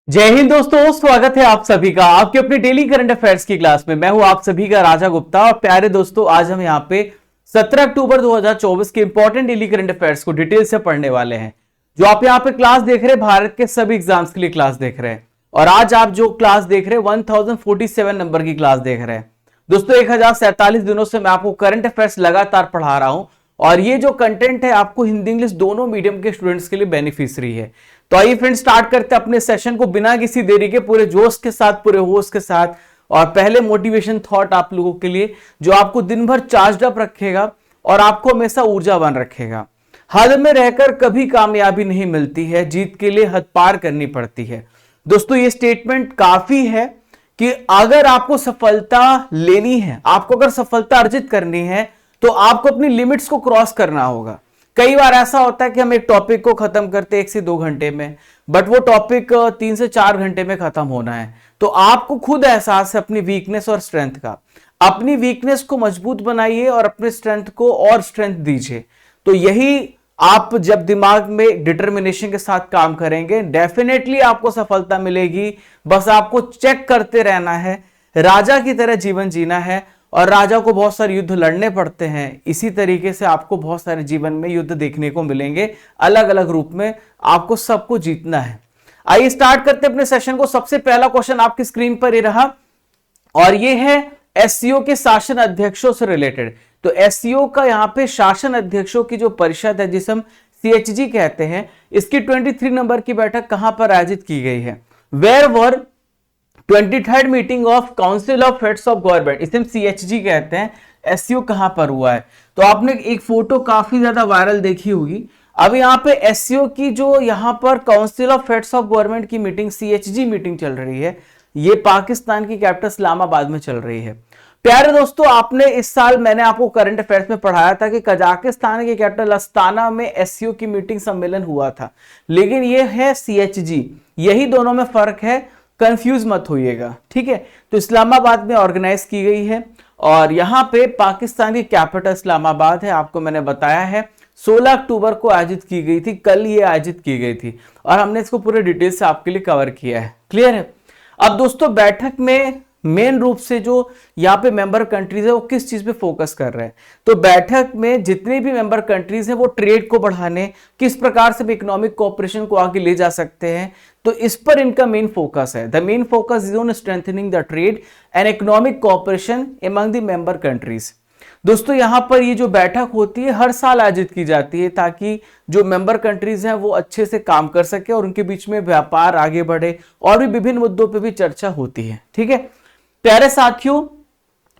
जय हिंद दोस्तों, स्वागत है आप सभी का आपके अपने डेली करंट अफेयर्स की क्लास में। मैं हूं आप सभी का राजा गुप्ता और प्यारे दोस्तों, आज हम यहां पे 17 अक्टूबर 2024 के इंपॉर्टेंट डेली करंट अफेयर्स को डिटेल से पढ़ने वाले हैं। जो आप यहां पे क्लास देख रहे हैं, भारत के सभी एग्जाम्स के लिए क्लास देख रहे हैं और आज आप जो क्लास देख रहे हैं 1047 नंबर की क्लास देख रहे हैं। दोस्तों 1047 दिनों से मैं आपको करंट अफेयर्स लगातार पढ़ा रहा हूं और ये जो कंटेंट है आपको हिंदी इंग्लिश दोनों मीडियम के स्टूडेंट्स के लिए बेनिफिशियरी है। तो आइए फ्रेंड्स, स्टार्ट करते हैं अपने सेशन को बिना किसी देरी के, पूरे जोश के साथ, पूरे होश के साथ। और पहले मोटिवेशन थॉट आप लोगों के लिए जो आपको दिन भर चार्ज अप रखेगा और आपको हमेशा ऊर्जावान रखेगा। हद में रहकर कभी कामयाबी नहीं मिलती है, जीत के लिए हद पार करनी पड़ती है। दोस्तों ये स्टेटमेंट काफी है कि अगर आपको सफलता लेनी है, आपको अगर सफलता अर्जित करनी है तो आपको अपनी लिमिट्स को क्रॉस करना होगा। कई बार ऐसा होता है कि हम एक टॉपिक को खत्म करते 1 से 2 घंटे में, बट वो टॉपिक 3 से 4 घंटे में खत्म होना है। तो आपको खुद एहसास है अपनी वीकनेस और स्ट्रेंथ का। अपनी वीकनेस को मजबूत बनाइए और अपने स्ट्रेंथ को और स्ट्रेंथ दीजिए। तो यही आप जब दिमाग में डिटर्मिनेशन के साथ काम करेंगे, डेफिनेटली आपको सफलता मिलेगी। बस आपको चेक करते रहना है, राजा की तरह जीवन जीना है। और राजा को बहुत सारे युद्ध लड़ने पड़ते हैं, इसी तरीके से आपको बहुत सारे जीवन में युद्ध देखने को मिलेंगे, अलग अलग रूप में। आपको सबको जीतना है। आइए स्टार्ट करते हैं अपने सेशन को। सबसे पहला क्वेश्चन आपकी स्क्रीन पर ही रहा और ये है एससीओ के शासन अध्यक्षों से रिलेटेड। तो एससीओ का यहाँ पे शासन अध्यक्षों की जो परिषद है, जिसे हम सीएचजी कहते हैं, इसकी 23 नंबर की बैठक कहां पर आयोजित की गई है? Where were 23rd meeting of council of heads of government, इसे हम सीएचजी कहते हैं। एससीओ कहां पर हुआ है? तो आपने एक फोटो काफी ज्यादा वायरल देखी होगी। अब यहाँ पे एससीओ की जो यहाँ पर council of heads of government की मीटिंग, सीएचजी मीटिंग चल रही है, ये पाकिस्तान की कैपिटल इस्लामाबाद में चल रही है। प्यारे दोस्तों, आपने इस साल मैंने आपको करंट अफेयर्स में पढ़ाया था कि कजाकिस्तान की कैपिटल अस्ताना में एससीओ की मीटिंग सम्मेलन हुआ था, लेकिन ये है सीएचजी। यही दोनों में फर्क है, कंफ्यूज मत होइएगा, ठीक है। तो इस्लामाबाद में ऑर्गेनाइज की गई है और यहां पे पाकिस्तान की कैपिटल इस्लामाबाद है। आपको मैंने बताया है 16 अक्टूबर को आयोजित की गई थी, कल ये आयोजित की गई थी और हमने इसको पूरे डिटेल से आपके लिए कवर किया है। क्लियर है? अब दोस्तों बैठक में मेन रूप से जो यहाँ पे मेंबर कंट्रीज है वो किस चीज पे फोकस कर रहे हैं? तो बैठक में जितने भी मेंबर कंट्रीज हैं वो ट्रेड को बढ़ाने, किस प्रकार से इकोनॉमिक कोऑपरेशन को आगे ले जा सकते हैं, तो इस पर इनका मेन फोकस है। The main focus is on strengthening the trade and economic cooperation among the member countries. दोस्तों यहां पर ये जो बैठक होती है हर साल आयोजित की जाती है ताकि जो मेंबर कंट्रीज हैं वो अच्छे से काम कर सके और उनके बीच में व्यापार आगे बढ़े और भी विभिन्न मुद्दों पर भी चर्चा होती है, ठीक है। प्यारे साथियों,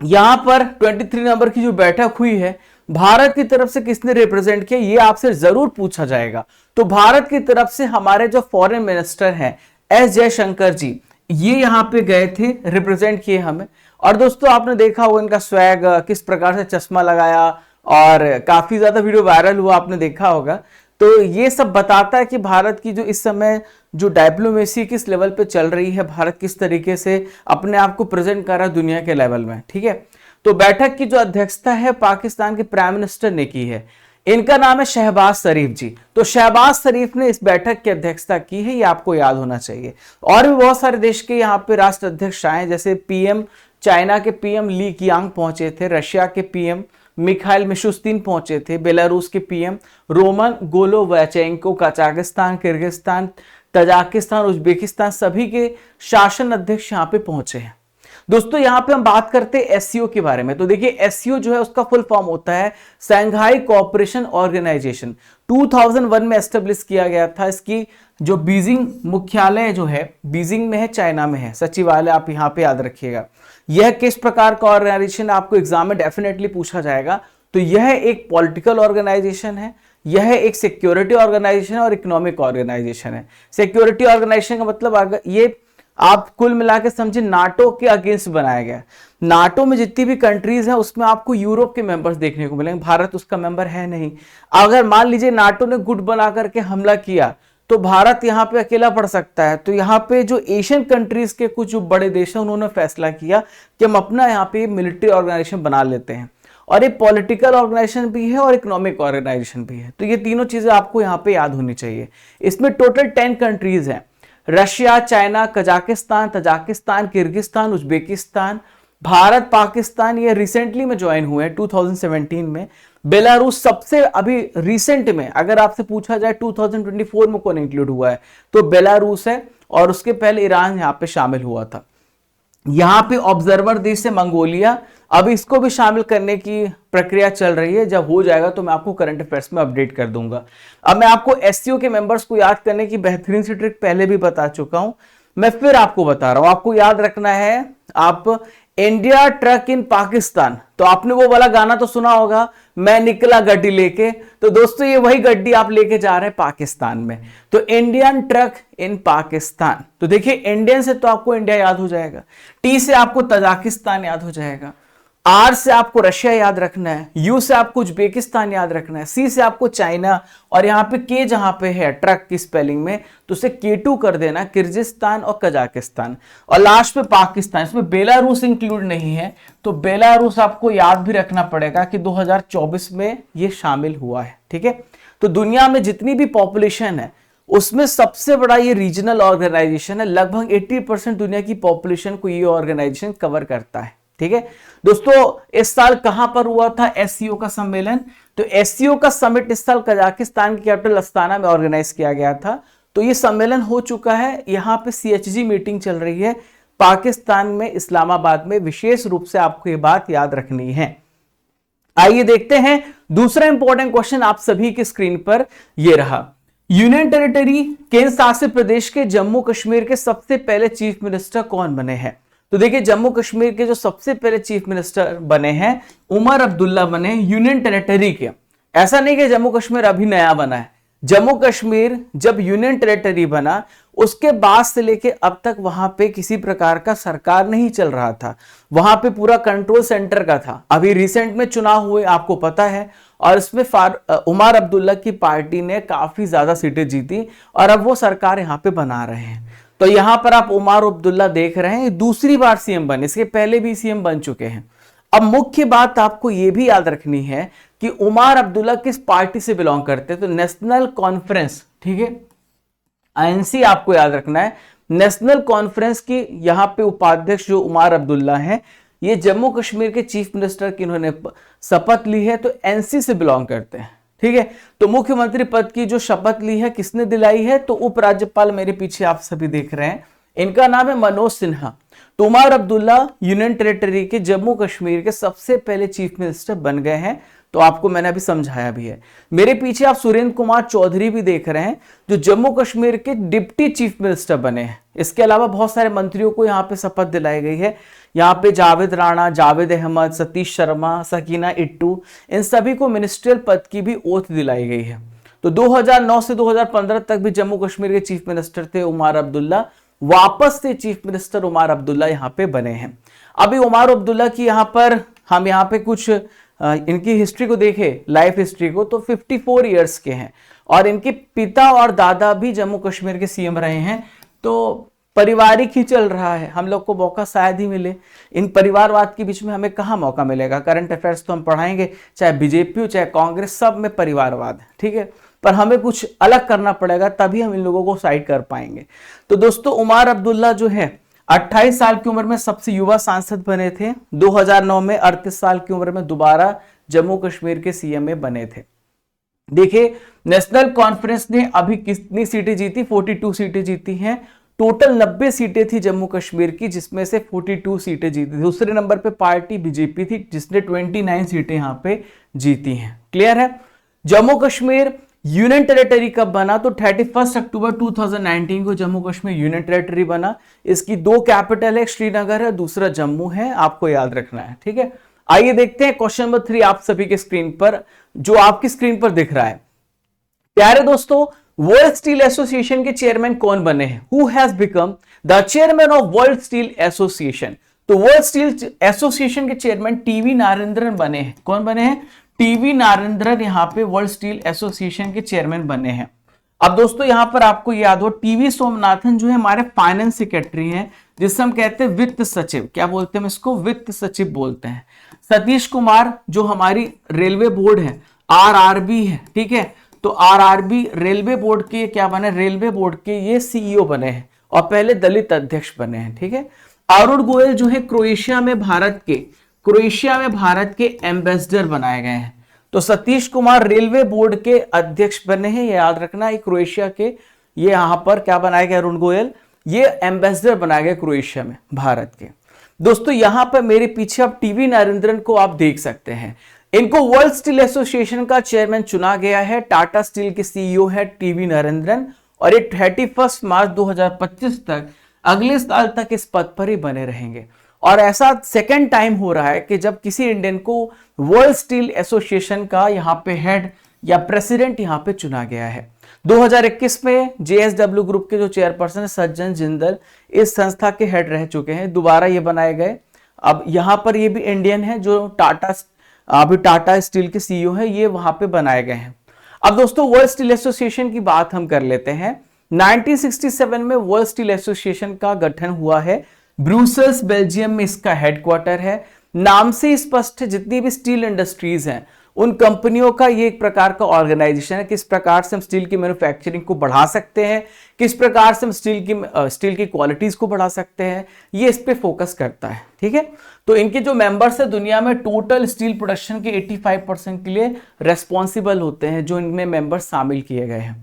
यहां पर 23 नंबर की जो बैठक हुई है, भारत की तरफ से किसने रिप्रेजेंट किया, ये आपसे जरूर पूछा जाएगा। तो भारत की तरफ से हमारे जो फॉरेन मिनिस्टर हैं एस जयशंकर जी, ये यहां पे गए थे, रिप्रेजेंट किए हमें। और दोस्तों आपने देखा होगा इनका स्वैग, किस प्रकार से चश्मा लगाया और काफी ज्यादा वीडियो वायरल हुआ, आपने देखा होगा। तो ये सब बताता है कि भारत की जो इस समय जो डिप्लोमेसी किस लेवल पे चल रही है, भारत किस तरीके से अपने आप को प्रेजेंट कर रहा है दुनिया के लेवल में, ठीक है। तो बैठक की जो अध्यक्षता है पाकिस्तान के प्राइम मिनिस्टर ने की है। इनका नाम है शहबाज शरीफ जी। तो शहबाज शरीफ ने इस बैठक की अध्यक्षता की है, ये आपको याद होना चाहिए। और भी बहुत सारे देश के यहाँ पे राष्ट्र अध्यक्ष आए, जैसे पीएम, चाइना के पीएम ली कियांग पहुंचे थे, रशिया के पीएम मिखाइल मिशुस्तिन पहुंचे थे, बेलारूस के PM Roman Golovchenko, Kazakhstan, Kyrgyzstan, Tajikistan, Uzbekistan, सभी के शासन अध्यक्ष यहाँ पे पहुंचे हैं। दोस्तों यहाँ पे हम बात करते हैं एससीओ के बारे में। तो देखिए एससीओ जो है उसका फुल फॉर्म होता है शंघाई कोऑपरेशन ऑर्गेनाइजेशन। 2001 में एस्टेब्लिश किया गया था। इसकी जो बीजिंग मुख्यालय जो है बीजिंग में है, चाइना में है, सचिवालय आप यहाँ पे याद रखिएगा। यह किस प्रकार का ऑर्गेनाइजेशन आपको एग्जाम में डेफिनेटली पूछा जाएगा। तो यह एक पॉलिटिकल ऑर्गेनाइजेशन है, यह एक सिक्योरिटी ऑर्गेनाइजेशन है और इकोनॉमिक ऑर्गेनाइजेशन है। सिक्योरिटी ऑर्गेनाइजेशन का मतलब ये आप कुल मिला के समझिए नाटो के अगेंस्ट बनाया गया। नाटो में जितनी भी कंट्रीज हैं उसमें आपको यूरोप के मेंबर्स देखने को मिलेंगे, भारत उसका मेंबर है नहीं। अगर मान लीजिए नाटो ने गुट बना करके हमला किया तो भारत यहाँ पे अकेला पड़ सकता है। तो यहाँ पे जो एशियन कंट्रीज के कुछ जो बड़े देश हैं उन्होंने फैसला किया कि हम अपना यहाँ पे मिलिट्री ऑर्गेनाइजेशन बना लेते हैं। और ये पॉलिटिकल ऑर्गेनाइजेशन भी है और इकोनॉमिक ऑर्गेनाइजेशन भी है। तो ये तीनों चीजें आपको यहाँ पे याद होनी चाहिए। इसमें टोटल 10 कंट्रीज हैं। Russia, China, Kazakhstan, Tajikistan, Kyrgyzstan, Uzbekistan, Bharat, Pakistan ये रिसेंटली में ज्वाइन हुए हैं 2017 में। बेलारूस सबसे अभी रिसेंट में, अगर आपसे पूछा जाए 2024 में कौन इंक्लूड हुआ है तो बेलारूस है, और उसके पहले ईरान यहां पे शामिल हुआ था। यहां पे ऑब्जर्वर देश है मंगोलिया, अब इसको भी शामिल करने की प्रक्रिया चल रही है। जब हो जाएगा तो मैं आपको करंट अफेयर्स में अपडेट कर दूंगा। अब मैं आपको एससीओ के मेंबर्स को याद करने की बेहतरीन सी ट्रिक पहले भी बता चुका हूं, मैं फिर आपको बता रहा हूं। आपको याद रखना है, आप इंडिया ट्रक इन पाकिस्तान, तो आपने वो वाला गाना तो सुना होगा, मैं निकला गड्डी लेके, तो दोस्तों ये वही गड्डी आप लेके जा रहे हैं पाकिस्तान में। तो इंडियन ट्रक इन पाकिस्तान, तो देखिए इंडियन से तो आपको इंडिया याद हो जाएगा, टी से आपको तजाकिस्तान याद हो जाएगा, आर से आपको रशिया याद रखना है, यू से आपको उज्बेकिस्तान याद रखना है, सी से आपको चाइना, और यहां पे के जहां पे है ट्रक की स्पेलिंग में तो उसे K2 कर देना, किर्गिस्तान और कजाकिस्तान, और लास्ट पे पाकिस्तान। इसमें बेलारूस इंक्लूड नहीं है, तो बेलारूस आपको याद भी रखना पड़ेगा कि 2024 में ये शामिल हुआ है। ठीक है, तो दुनिया में जितनी भी पॉपुलेशन है उसमें सबसे बड़ा ये रीजनल ऑर्गेनाइजेशन है, लगभग 80% दुनिया की पॉपुलेशन को ये ऑर्गेनाइजेशन कवर करता है। ठीक है दोस्तों, इस साल कहां पर हुआ था एससीओ का सम्मेलन, तो एससीओ का समिट इस साल कजाकिस्तान की कैपिटल अस्ताना में ऑर्गेनाइज किया गया था। तो ये सम्मेलन हो चुका है, यहां पे सीएचजी मीटिंग चल रही है पाकिस्तान में, इस्लामाबाद में। विशेष रूप से आपको ये बात याद रखनी है। आइए देखते हैं दूसरा इंपॉर्टेंट क्वेश्चन आप सभी की स्क्रीन पर ये रहा। यूनियन टेरिटरी केंद्र शासित प्रदेश के जम्मू कश्मीर के सबसे पहले चीफ मिनिस्टर कौन बने हैं? तो देखिए जम्मू कश्मीर के जो सबसे पहले चीफ मिनिस्टर बने हैं उमर अब्दुल्ला बने यूनियन टेरिटरी के। ऐसा नहीं कि जम्मू कश्मीर अभी नया बना है, जम्मू कश्मीर जब यूनियन टेरिटरी बना उसके बाद से लेके अब तक वहां पे किसी प्रकार का सरकार नहीं चल रहा था, वहां पे पूरा कंट्रोल सेंटर का था। अभी रिसेंट में चुनाव हुए आपको पता है, और इसमें उमर अब्दुल्ला की पार्टी ने काफी ज्यादा सीटें जीती और अब वो सरकार यहां पे बना रहे हैं। तो यहां पर आप उमर अब्दुल्ला देख रहे हैं, दूसरी बार सीएम बने, इसके पहले भी सीएम बन चुके हैं। अब मुख्य बात आपको यह भी याद रखनी है कि उमर अब्दुल्ला किस पार्टी से बिलोंग करते हैं, तो नेशनल कॉन्फ्रेंस। ठीक है, आईएनसी आपको याद रखना है। नेशनल कॉन्फ्रेंस की यहां पे उपाध्यक्ष जो उमर अब्दुल्ला हैं, ये जम्मू कश्मीर के चीफ मिनिस्टर की इन्होंने शपथ ली है, तो एनसी से बिलोंग करते हैं। ठीक है, तो मुख्यमंत्री पद की जो शपथ ली है किसने दिलाई है, तो उपराज्यपाल मेरे पीछे आप सभी देख रहे हैं, इनका नाम है मनोज सिन्हा। तो उमर अब्दुल्ला यूनियन टेरिटरी के जम्मू कश्मीर के सबसे पहले चीफ मिनिस्टर बन गए हैं। तो आपको मैंने अभी समझाया भी है। मेरे पीछे आप सुरेंद्र कुमार चौधरी भी देख रहे हैं जो जम्मू कश्मीर के डिप्टी चीफ मिनिस्टर बने हैं। इसके अलावा बहुत सारे मंत्रियों को यहाँ पे शपथ दिलाई गई है। यहाँ पे जावेद राणा, जावेद अहमद, सतीश शर्मा, सकीना इट्टू, इन सभी को मिनिस्ट्रियल पद की भी ओथ दिलाई गई है। तो 2009 से 2015 तक भी जम्मू कश्मीर के चीफ मिनिस्टर थे उमर अब्दुल्ला, वापस से चीफ मिनिस्टर उमर अब्दुल्ला यहाँ पे बने हैं। अभी उमर अब्दुल्ला की यहाँ पर हम यहाँ पे कुछ इनकी हिस्ट्री को देखें, लाइफ हिस्ट्री को, तो 54 इयर्स के हैं और इनके पिता और दादा भी जम्मू कश्मीर के सीएम रहे हैं। तो पारिवारिक ही चल रहा है, हम लोग को मौका शायद ही मिले। इन परिवारवाद के बीच में हमें कहाँ मौका मिलेगा? करंट अफेयर्स तो हम पढ़ाएंगे, चाहे बीजेपी हो चाहे कांग्रेस, सब में परिवारवाद है। ठीक है, पर हमें कुछ अलग करना पड़ेगा, तभी हम इन लोगों को साइड कर पाएंगे। तो दोस्तों उमर अब्दुल्ला जो है 28 साल की उम्र में सबसे युवा सांसद बने थे। 2009 में 38 साल की उम्र में दोबारा जम्मू कश्मीर के सीएम में बने थे। देखिए नेशनल कॉन्फ्रेंस ने अभी कितनी सीटें जीती? 42 सीटें जीती हैं। टोटल 90 सीटें थी जम्मू कश्मीर की, जिसमें से 42 सीटें जीती। दूसरे नंबर पे पार्टी बीजेपी थी जिसने 29 सीटें यहां पे जीती हैं। क्लियर है? जम्मू कश्मीर यूनियन टेरिटरी कब बना? तो 31 अक्टूबर 2019 को जम्मू कश्मीर यूनियन टेरिटरी बना। इसकी दो कैपिटल है, श्रीनगर है, दूसरा जम्मू है, आपको याद रखना है। ठीक है, आइए देखते हैं क्वेश्चन नंबर 3 आप सभी के स्क्रीन पर, जो आपकी स्क्रीन पर दिख रहा है। प्यारे दोस्तों, वर्ल्ड स्टील एसोसिएशन के चेयरमैन कौन बने हैं? Who has become the chairman of world steel association? तो वर्ल्ड स्टील एसोसिएशन के चेयरमैन टीवी नारेंद्रन बने हैं। कौन बने हैं? टीवी नारेंद्रन यहाँ पे वर्ल्ड स्टील एसोसिएशन के चेयरमैन बने हैं। अब दोस्तों यहां पर आपको याद हो, टीवी सोमनाथन जो है हमारे फाइनेंस सेक्रेटरी हैं, जिससे हम कहते हैं वित्त सचिव। क्या बोलते हैं हम इसको? वित्त सचिव बोलते हैं। सतीश कुमार जो हमारी रेलवे बोर्ड है, आरआरबी है, ठीक है, तो आरआरबी रेलवे बोर्ड के क्या बने? रेलवे बोर्ड के ये सीईओ बने हैं। और पहले दलित अध्यक्ष बने हैं। ठीक है, अरुण गोयल जो है क्रोएशिया में भारत के एम्बेसडर बनाए गए हैं। तो सतीश कुमार रेलवे बोर्ड के अध्यक्ष बने हैं, ये याद रखना। ये क्रोएशिया के, ये यहां पर क्या बनाए गए, अरुण गोयल ये एम्बेसडर बनाए गए क्रोएशिया में भारत के। दोस्तों यहां पर मेरे पीछे आप टीवी नरेंद्रन को आप देख सकते हैं। इनको वर्ल्ड स्टील एसोसिएशन का चेयरमैन चुना गया है। टाटा स्टील के सीईओ है टीवी नरेंद्रन, और ये 31 मार्च 2025 तक, अगले साल तक इस पद पर ही बने रहेंगे। और ऐसा सेकेंड टाइम हो रहा है कि जब किसी इंडियन को वर्ल्ड स्टील एसोसिएशन का यहां पे हेड या प्रेसिडेंट यहां पे चुना गया है। 2021 में जेएसडब्ल्यू ग्रुप के जो चेयरपर्सन है सज्जन जिंदल इस संस्था के हेड रह चुके हैं, दोबारा ये बनाए गए। अब यहां पर ये भी इंडियन है, जो टाटा स्टील के सीईओ है, ये वहां पे बनाए गए हैं। अब दोस्तों वर्ल्ड स्टील एसोसिएशन की बात हम कर लेते हैं। 1967 में वर्ल्ड स्टील एसोसिएशन का गठन हुआ है। ब्रुसेल्स बेल्जियम में इसका हेडक्वार्टर है। नाम से स्पष्ट है, जितनी भी स्टील इंडस्ट्रीज हैं उन कंपनियों का ये एक प्रकार का ऑर्गेनाइजेशन है। किस प्रकार से हम स्टील की मैन्युफैक्चरिंग को बढ़ा सकते हैं, किस प्रकार से हम स्टील की क्वालिटीज को बढ़ा सकते हैं, ये इस पे फोकस करता है। ठीक है, तो इनके जो मेंबर्स है दुनिया में टोटल स्टील प्रोडक्शन के 85% के लिए रेस्पॉन्सिबल होते हैं, जो इनमें मेंबर्स शामिल किए गए हैं।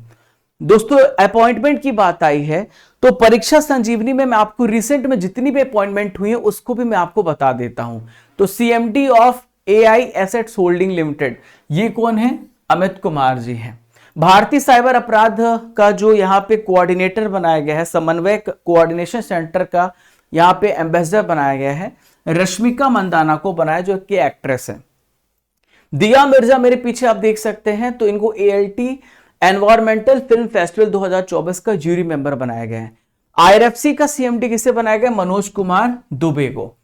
दोस्तों अपॉइंटमेंट की बात आई है तो परीक्षा संजीवनी में मैं आपको रिसेंट में जितनी भी अपॉइंटमेंट हुई है उसको भी मैं आपको बता देता हूं। तो CMD of AI assets holding limited, ये कौन है, अमित कुमार जी हैं। भारतीय साइबर अपराध का जो यहाँ पे कोऑर्डिनेटर बनाया गया है, समन्वय कोऑर्डिनेशन सेंटर का यहाँ पे एम्बेसडर बनाया गया है, रश्मिका मंदाना को बनाया, जो कि एक्ट्रेस है। दिया मिर्जा मेरे पीछे आप देख सकते हैं, तो इनको एएलटी एनवायरमेंटल फिल्म फेस्टिवल 2024 का ज्यूरी मेंबर बनाया गया है। आईआरएफसी का सीएमडी किसे बनाया गया, मनोज कुमार दुबे को।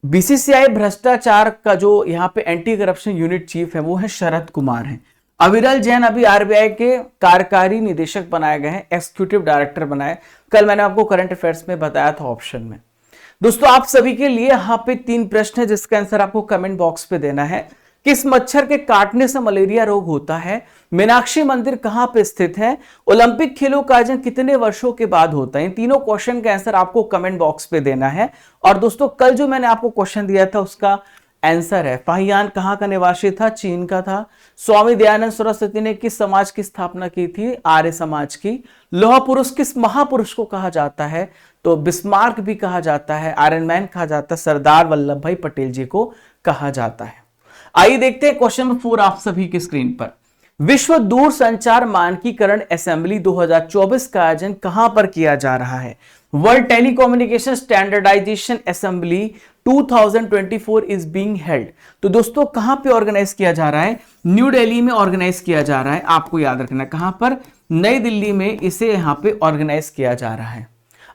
बीसीसीआई भ्रष्टाचार का जो यहाँ पे एंटी करप्शन यूनिट चीफ है वो है शरद कुमार हैं। अविरल जैन अभी आरबीआई के कार्यकारी निदेशक बनाए गए हैं, एक्सिक्यूटिव डायरेक्टर बनाए, कल मैंने आपको करंट अफेयर्स में बताया था ऑप्शन में। दोस्तों आप सभी के लिए यहाँ पे 3 प्रश्न है जिसका आंसर आपको कमेंट बॉक्स पे देना है। किस मच्छर के काटने से मलेरिया रोग होता है, मीनाक्षी मंदिर कहां पे स्थित है, ओलंपिक खेलों का आयोजन कितने वर्षों के बाद होता है। इन तीनों क्वेश्चन का आंसर आपको कमेंट बॉक्स पे देना है। और दोस्तों कल जो मैंने आपको क्वेश्चन दिया था उसका आंसर है, फाहियान कहां का निवासी था, चीन का था। स्वामी दयानंद सरस्वती ने किस समाज की स्थापना की थी, आर्य समाज की। लौह पुरुष किस महापुरुष को कहा जाता है, तो बिस्मार्क भी कहा जाता है, आयरन मैन कहा जाता है, सरदार वल्लभ भाई पटेल जी को कहा जाता है। आइए देखते हैं क्वेश्चन नंबर 4 आप सभी की स्क्रीन पर। विश्व दूरसंचार मानकीकरण असेंबली 2024 का आयोजन कहां पर किया जा रहा है। World telecommunication standardisation assembly 2024 is being held. तो दोस्तों कहां पे ऑर्गेनाइज किया जा रहा है, न्यू दिल्ली में ऑर्गेनाइज किया जा रहा है। आपको याद रखना कहां पर, नई दिल्ली में इसे यहां पे ऑर्गेनाइज किया जा रहा है।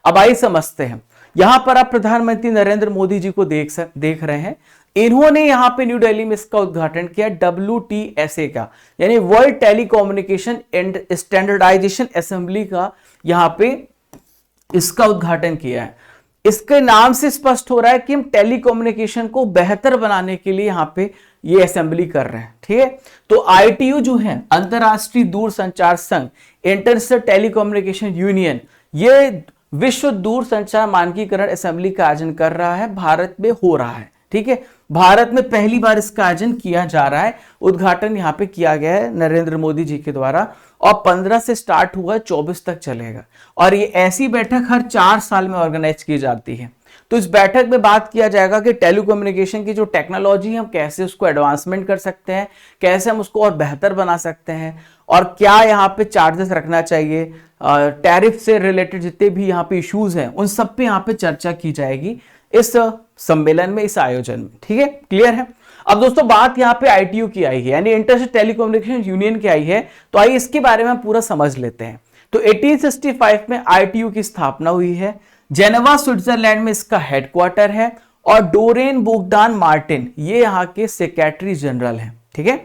अब आइए समझते हैं। यहां पर आप प्रधानमंत्री नरेंद्र मोदी जी को देख रहे हैं। इन्होंने यहां पे न्यू दिल्ली में इसका उद्घाटन किया, WTSA का, यानी world telecommunication and standardisation assembly का यहां पे इसका उद्घाटन किया है। इसके नाम से स्पष्ट हो रहा है कि हम टेलीकम्युनिकेशन को बेहतर बनाने के लिए यहां पे ये असेंबली कर रहे हैं। ठीक है, तो ITU जो है अंतरराष्ट्रीय दूरसंचार संघ, इंटरनेशनल टेलीकम्युनिकेशन यूनियन, ये विश्व दूरसंचार मानकीकरण असेंबली का आयोजन कर रहा है, भारत में हो रहा है। ठीक है, भारत में पहली बार इसका आयोजन किया जा रहा है। उद्घाटन यहां पे किया गया है नरेंद्र मोदी जी के द्वारा, और 15 से स्टार्ट हुआ, 24 तक चलेगा। और ये ऐसी बैठक हर 4 साल में ऑर्गेनाइज की जाती है। तो इस बैठक में बात किया जाएगा कि टेलीकम्युनिकेशन की जो टेक्नोलॉजी है हम कैसे उसको एडवांसमेंट कर सकते हैं, कैसे हम उसको और बेहतर बना सकते हैं, और क्या यहाँ पे चार्जेस रखना चाहिए, टैरिफ से रिलेटेड जितने भी यहाँ पे इश्यूज हैं उन सब पे यहाँ पे चर्चा की जाएगी इस सम्मेलन में, इस आयोजन में। ठीक है, क्लियर है। अब दोस्तों बात यहाँ पे ITU की आई है, यानी इंटरनेशनल टेलीकम्युनिकेशन यूनियन की आई है। तो आइए इसके बारे में हम पूरा समझ लेते हैं। तो 1865 में ITU की स्थापना हुई है। जेनेवा स्विट्जरलैंड में इसका हेडक्वार्टर है, और डोरेन बोगदान मार्टिन ये यहाँ के सेक्रेटरी जनरल हैं। ठीक है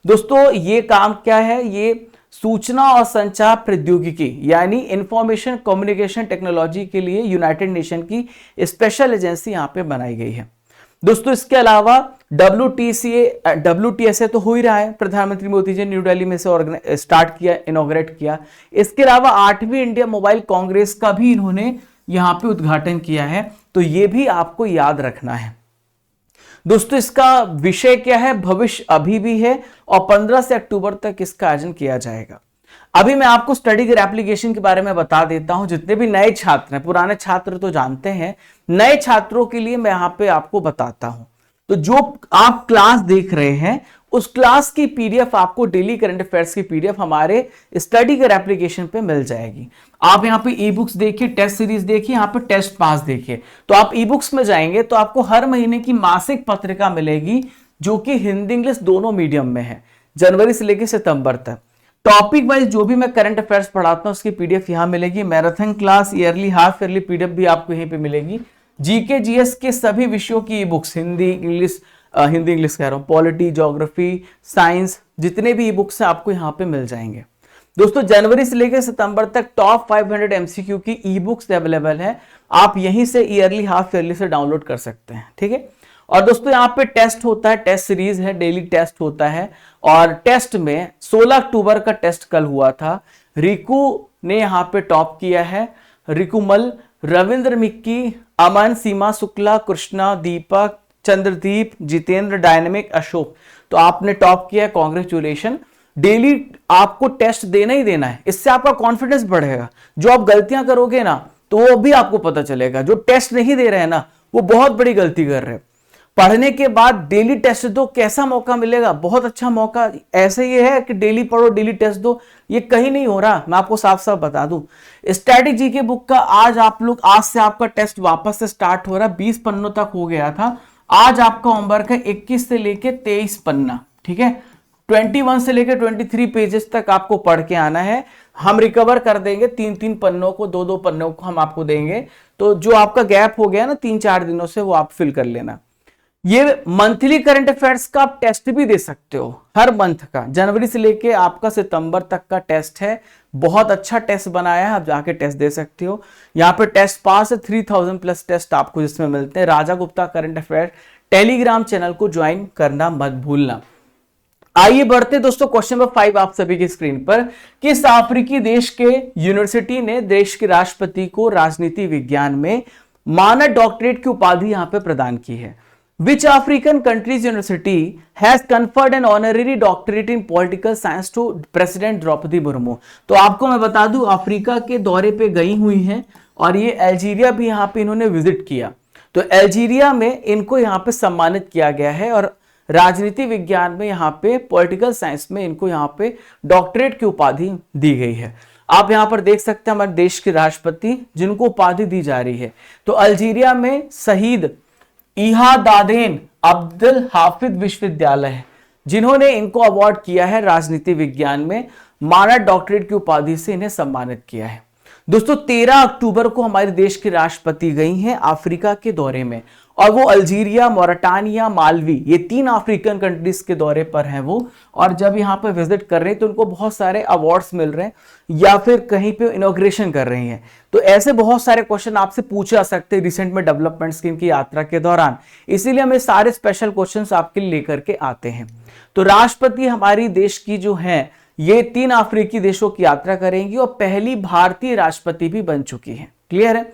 दोस्तों, ये काम क्या है, ये सूचना और संचार प्रौद्योगिकी यानी इंफॉर्मेशन कम्युनिकेशन टेक्नोलॉजी के लिए यूनाइटेड नेशन की स्पेशल एजेंसी यहाँ पे बनाई गई है। दोस्तों इसके अलावा WTSA तो हो ही रहा है, प्रधानमंत्री मोदी जी न्यू दिल्ली में से स्टार्ट किया, इनॉग्रेट किया। इसके अलावा 8वीं इंडिया मोबाइल कांग्रेस का भी इन्होंने यहां पे उद्घाटन किया है, तो ये भी आपको याद रखना है। दोस्तों इसका विषय क्या है, भविष्य अभी भी है, और 15 से अक्टूबर तक इसका आयोजन किया जाएगा। अभी मैं आपको स्टडी गियर एप्लीकेशन के बारे में बता देता हूं, जितने भी नए छात्र हैं, पुराने छात्र तो जानते हैं, नए छात्रों के लिए मैं यहां पे आपको बताता हूं। तो जो आप क्लास देख रहे हैं उस क्लास की पीडीएफ आपको, डेली करंट अफेयर्स की पीडीएफ हमारे स्टडी गियर एप्लीकेशन पे मिल जाएगी। आप यहाँ पे ई बुक्स देखिए, टेस्ट सीरीज देखिए, यहाँ पे टेस्ट पास देखिए। तो आप ई बुक्स में जाएंगे तो आपको हर महीने की मासिक पत्रिका मिलेगी, जो कि हिंदी इंग्लिश दोनों मीडियम में है, जनवरी से लेकर सितंबर तक। टॉपिक वाइज जो भी मैं करंट अफेयर्स पढ़ाता हूं उसकी पीडीएफ यहां मिलेगी। Marathon class, yearly, half yearly PDF भी आपको यहीं पे मिलेगी। जीके जीएस के सभी विषयों की ई बुक्स, हिंदी इंग्लिश कह रहा हूं, पॉलिटी, ज्योग्राफी, साइंस, जितने भी ई बुक्स हैं आपको यहाँ पे मिल जाएंगे। दोस्तों जनवरी से लेकर सितंबर तक टॉप 500 एमसीक्यू की ई बुक्स अवेलेबल है, आप यहीं से ईयरली, हाफ ईयरली से डाउनलोड कर सकते हैं, ठीक है। और दोस्तों यहाँ पे टेस्ट होता है, टेस्ट सीरीज है, डेली टेस्ट होता है। और टेस्ट में 16 अक्टूबर का टेस्ट कल हुआ था, रिकू ने यहाँ पे टॉप किया है, रिकुमल, रविंद्र मिक्की, अमन, सीमा शुक्ला, कृष्णा, दीपक, चंद्रदीप, जितेंद्र, डायनेमिक, अशोक, तो आपने टॉप किया है, कांग्रेचुलेशन। डेली आपको टेस्ट देना ही देना है, इससे आपका कॉन्फिडेंस बढ़ेगा। जो आप गलतियां करोगे ना तो वो भी आपको पता चलेगा, जो टेस्ट नहीं दे रहे हैं ना वो बहुत बड़ी गलती कर रहे हैं। पढ़ने के बाद डेली टेस्ट दो, कैसा मौका मिलेगा, बहुत अच्छा मौका। ऐसे ये है कि डेली पढ़ो, डेली टेस्ट दो, ये कहीं नहीं हो रहा, मैं आपको साफ साफ बता दूं। स्ट्रैटेजी के बुक का आज से आपका टेस्ट वापस से स्टार्ट हो रहा है, 20 पन्नों तक हो गया था। आज आपका होमवर्क है 21 से लेके 23 पन्ना, ठीक है। 21 से लेकर 23 पेजेस तक आपको पढ़ के आना है। हम रिकवर कर देंगे 3-3 पन्नों को, 2-2 पन्नों को हम आपको देंगे। तो जो आपका गैप हो गया ना 3-4 दिनों से, वो आप फिल कर लेना। ये मंथली करंट अफेयर्स का आप टेस्ट भी दे सकते हो, हर मंथ का, जनवरी से लेके आपका सितंबर तक का टेस्ट है। बहुत अच्छा टेस्ट बनाया है, आप जाके टेस्ट दे सकते हो। यहाँ पे टेस्ट पास है, 3000 प्लस टेस्ट आपको जिसमें मिलते हैं। Raja Gupta current affair Telegram channel को ज्वाइन करना मत भूलना। आइए बढ़ते दोस्तों क्वेश्चन नंबर 5 आप सभी की स्क्रीन पर। किस अफ्रीकी देश के यूनिवर्सिटी ने देश के राष्ट्रपति को राजनीति विज्ञान में मानद डॉक्टरेट की उपाधि यहां पे प्रदान की है? Which African country's university has conferred an honorary doctorate in political science to President Draupadi Murmu? तो आपको मैं बता दूं, अफ्रीका के दौरे पे गई हुई हैं और ये अल्जीरिया भी यहाँ पे इन्होंने विजिट किया। तो अल्जीरिया में इनको यहाँ पे सम्मानित किया गया है और राजनीति विज्ञान में यहाँ पे, पॉलिटिकल साइंस में इनको यहाँ पे डॉक्टरेट की उपाधि दी गई है। आप यहाँ पर देख सकते हैं हमारे देश के राष्ट्रपति जिनको उपाधि दी जा रही है। तो अल्जीरिया में शहीद इहादादेन अब्दुल हाफिज विश्वविद्यालय है जिन्होंने इनको अवार्ड किया है, राजनीति विज्ञान में मानद डॉक्टरेट की उपाधि से इन्हें सम्मानित किया है। दोस्तों 13 अक्टूबर को हमारे देश के राष्ट्रपति गई हैं अफ्रीका के दौरे में, और वो अल्जीरिया, मोरिटानिया, मालवी, ये 3 अफ्रीकन कंट्रीज के दौरे पर हैं वो। और जब यहाँ पे विजिट कर रहे हैं तो उनको बहुत सारे अवार्ड्स मिल रहे हैं या फिर कहीं पे इनॉग्रेशन कर रही हैं। तो ऐसे बहुत सारे क्वेश्चन आपसे पूछे जा सकते हैं रिसेंट में डेवलपमेंट्स की इनकी यात्रा के दौरान, इसीलिए हम सारे स्पेशल क्वेश्चन आपके लिए लेकर के आते हैं। तो राष्ट्रपति हमारी देश की जो है ये 3 अफ्रीकी देशों की यात्रा करेंगी और पहली भारतीय राष्ट्रपति भी बन चुकी है। क्लियर है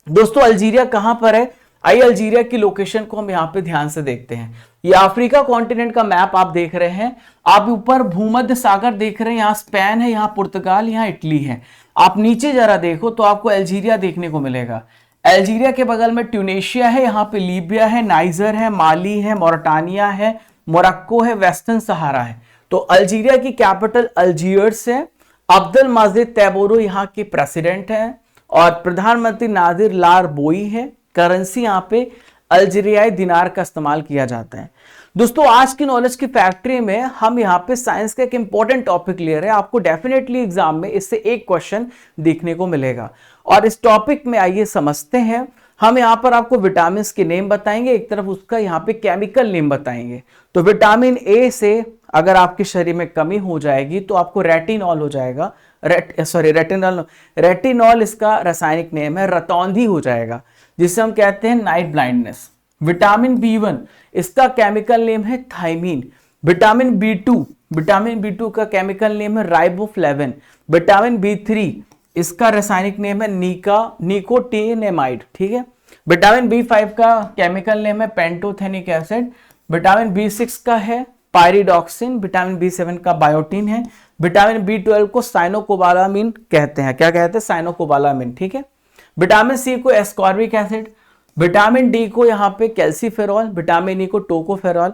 दोस्तों? अल्जीरिया कहां पर है? आइए अल्जीरिया की लोकेशन को हम यहाँ पे ध्यान से देखते हैं। ये अफ्रीका कॉन्टिनेंट का मैप आप देख रहे हैं, आप ऊपर भूमध्य सागर देख रहे हैं, यहाँ स्पेन है, यहाँ पुर्तगाल, यहाँ इटली है। आप नीचे जरा देखो तो आपको अल्जीरिया देखने को मिलेगा। अल्जीरिया के बगल में ट्यूनेशिया है, यहाँ पे लीबिया है, नाइजर है, माली है, मोरिटानिया है, मोरक्को है, वेस्टर्न सहारा है। तो अल्जीरिया की कैपिटल अल्जियर्स है। अब्दुल मजीद तैबूरो यहाँ के प्रेसिडेंट है और प्रधानमंत्री नादिर लार बोई है। करेंसी यहाँ पे अल्जीरियाई दिनार का इस्तेमाल किया जाता है। दोस्तों आज की नॉलेज की फैक्ट्री में हम यहाँ पे साइंस का एक इंपॉर्टेंट टॉपिक ले रहे हैं, आपको डेफिनेटली एग्जाम में इससे एक क्वेश्चन देखने को मिलेगा। और इस टॉपिक में आइए समझते हैं। हम यहाँ पर आपको विटामिन के नेम बताएंगे, एक तरफ उसका यहाँ पे केमिकल नेम बताएंगे। तो विटामिन ए से अगर आपके शरीर में कमी हो जाएगी तो आपको रेटिनॉल हो जाएगा, रेटिनॉल इसका रासायनिक नेम है, रतौंधी हो जाएगा जिसे हम कहते हैं नाइट ब्लाइंडनेस। विटामिन B1 इसका केमिकल नेम है थायमीन। विटामिन B2 का केमिकल नेम है राइबोफ्लेविन। विटामिन B3 इसका रासायनिक नेम है निकोटिनेमाइड, ठीक है। विटामिन B5 का केमिकल नेम है पेंटोथेनिक एसिड। विटामिन B6 का है पायरिडॉक्सिन। विटामिन B7 का बायोटीन है। विटामिन B12 को साइनोकोबालामिन कहते हैं। क्या कहते हैं? साइनोकोबालामिन, ठीक है। विटामिन C को एस्कॉर्बिक एसिड। विटामिन डी को यहाँ पे कैल्सीफेरॉल। विटामिन ई को टोकोफेरॉल।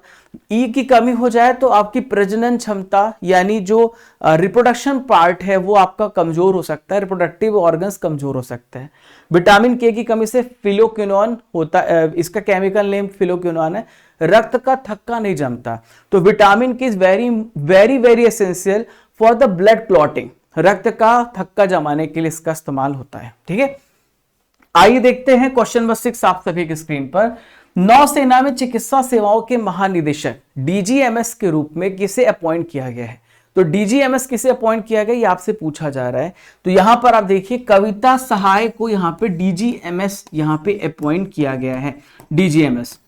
ई की कमी हो जाए तो आपकी प्रजनन क्षमता यानी जो रिप्रोडक्शन पार्ट है वो आपका कमजोर हो सकता है, रिप्रोडक्टिव ऑर्गन्स कमजोर हो सकते हैं। विटामिन के की कमी से फिलोक्विनोन होता है, इसका केमिकल नेम फिलोक्विनोन है। रक्त का थक्का नहीं जमता। तो विटामिन की is very very very essential for the blood clotting. रक्त का थक्का जमाने के लिए इसका इस्तेमाल होता है, ठीक है। आइए देखते हैं क्वेश्चन नंबर 6 आप सभी की स्क्रीन पर। नौसेना में चिकित्सा सेवाओं के महानिदेशक डीजीएमएस के रूप में किसे अपॉइंट किया गया है? तो डीजीएमएस किसे अपॉइंट किया गया ये आपसे पूछा जा रहा है। तो यहां पर आप देखिए कविता सहाय को यहां पे डीजीएमएस यहां पे अपॉइंट किया गया है, डीजीएमएस।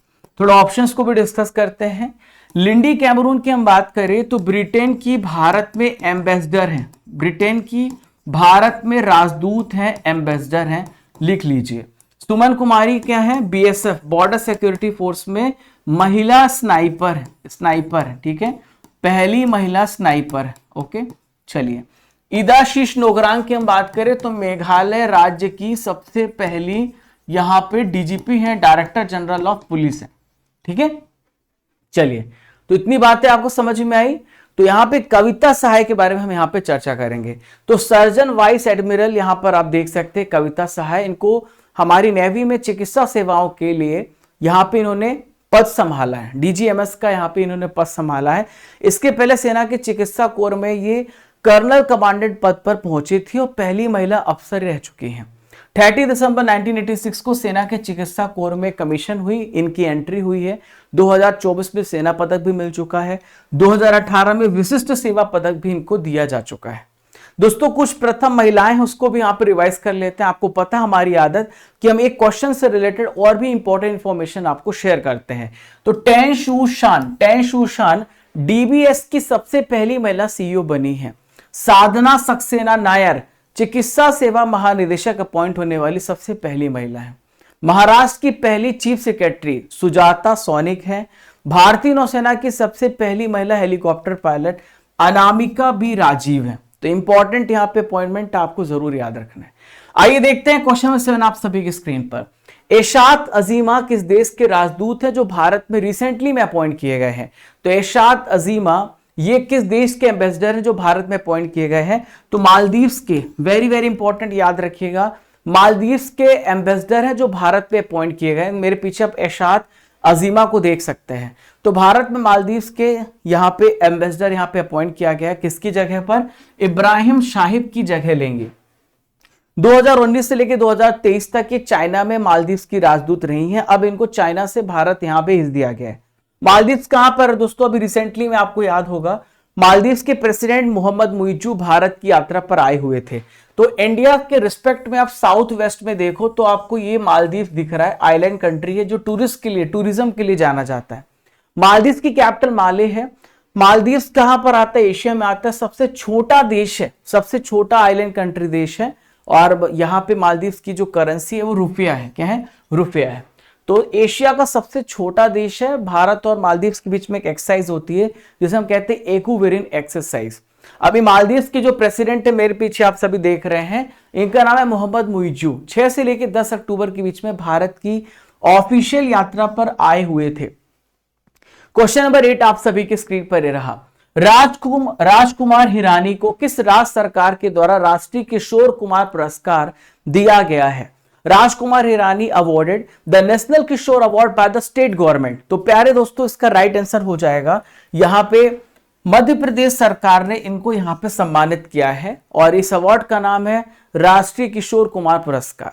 थोड़ा ऑप्शंस को भी डिस्कस करते हैं। लिंडी कैमरून की हम बात करें तो ब्रिटेन की भारत में एम्बेसडर हैं, ब्रिटेन की भारत में राजदूत हैं, एम्बेसडर हैं, लिख लीजिए। सुमन कुमारी क्या है? बीएसएफ बॉर्डर सिक्योरिटी फोर्स में महिला स्नाइपर है, ठीक है, पहली महिला स्नाइपर है। ओके, चलिए। इदाशीष नोगरांग की हम बात करें तो मेघालय राज्य की सबसे पहली यहां पे डीजीपी है, डायरेक्टर जनरल ऑफ पुलिस है, ठीक है। चलिए, तो इतनी बातें आपको समझ में आई। तो यहां पे कविता सहाय के बारे में हम यहां पे चर्चा करेंगे। तो सर्जन वाइस एडमिरल यहां पर आप देख सकते हैं कविता सहाय, इनको हमारी नेवी में चिकित्सा सेवाओं के लिए यहां पे इन्होंने पद संभाला है, डीजीएमएस का यहां पे इन्होंने पद संभाला है। इसके पहले सेना के चिकित्सा कोर में ये कर्नल कमांडेंट पद पर पहुंची थी और पहली महिला अफसर रह चुकी हैं। 30 दिसंबर 1986 को सेना के चिकित्सा कोर में कमीशन हुई, इनकी एंट्री हुई है। 2024 में सेना पदक भी मिल चुका है। 2018 में विशिष्ट सेवा पदक भी इनको दिया जा चुका है। दोस्तों, कुछ प्रथम महिलाएं हैं उसको भी यहां पर रिवाइज कर लेते हैं। आपको पता है हमारी आदत कि हम एक क्वेश्चन से रिलेटेड और भी इंपॉर्टेंट इंफॉर्मेशन आपको शेयर करते हैं। तो टेन शू शान डीबीएस की सबसे पहली महिला सीईओ बनी है। साधना सक्सेना नायर चिकित्सा सेवा महानिदेशक अपॉइंट होने वाली सबसे पहली महिला है। महाराष्ट्र की पहली चीफ सेक्रेटरी सुजाता सोनिक है। भारतीय नौसेना की सबसे पहली महिला helicopter pilot Anamika B Rajeev है। तो इंपॉर्टेंट यहां पे अपॉइंटमेंट आपको जरूर याद रखना है। आइए देखते हैं क्वेश्चन नंबर 7 आप सभी की स्क्रीन पर। एशात अजीमा किस देश के राजदूत है जो भारत में रिसेंटली में अपॉइंट किए गए हैं? तो एशात अजीमा ये किस देश के एम्बेसडर हैं जो भारत में अपॉइंट किए गए हैं? तो मालदीव्स के, वेरी वेरी इंपॉर्टेंट याद रखिएगा, मालदीव्स के एम्बेसडर हैं जो भारत में अपॉइंट किए गए। मेरे पीछे आप एशात अजीमा को देख सकते हैं। तो भारत में मालदीव्स के यहाँ पे एम्बेसडर यहाँ पे अपॉइंट किया गया है। किसकी जगह पर? इब्राहिम शाहिब की जगह लेंगे। 2019 से लेकर 2023 तक ये चाइना में मालदीव्स की राजदूत रही हैं। अब इनको चाइना से भारत यहाँ पे भेज दिया गया है। मालदीव्स कहां पर दोस्तों? अभी रिसेंटली में आपको याद होगा मालदीव्स के प्रेसिडेंट मोहम्मद मुइजू भारत की यात्रा पर आए हुए थे। तो इंडिया के रिस्पेक्ट में आप साउथ वेस्ट में देखो तो आपको ये मालदीव दिख रहा है। आइलैंड कंट्री है जो टूरिस्ट के लिए, टूरिज्म के लिए जाना जाता है। मालदीव की कैपिटल माले है। मालदीव कहां पर आता है? एशिया में आता है। सबसे छोटा देश है, सबसे छोटा आइलैंड कंट्री देश है। और यहां पे मालदीव की जो करेंसी है वो रुपया है। क्या है? रुपया है। तो एशिया का सबसे छोटा देश है। भारत और मालदीव के बीच में एक एक्सरसाइज होती है जिसे हम कहते हैं एक्वेरियन एक्सरसाइज। अभी मालदीव के जो प्रेसिडेंट है मेरे पीछे आप सभी देख रहे हैं, इनका नाम है मोहम्मद मुइजू। 6 से लेकर 10 अक्टूबर के बीच में भारत की ऑफिशियल यात्रा पर आए हुए थे। क्वेश्चन नंबर 8 आप सभी के स्क्रीन पर ये रहा। राजकुमार हिरानी को किस राज्य सरकार के द्वारा राष्ट्रीय किशोर कुमार पुरस्कार दिया गया है? Rajkumar Hirani awarded the national Kishore award by the state government. तो प्यारे दोस्तों, इसका राइट आंसर हो जाएगा यहां पे मध्य प्रदेश सरकार ने इनको यहां पे सम्मानित किया है और इस अवार्ड का नाम है राष्ट्रीय किशोर कुमार पुरस्कार।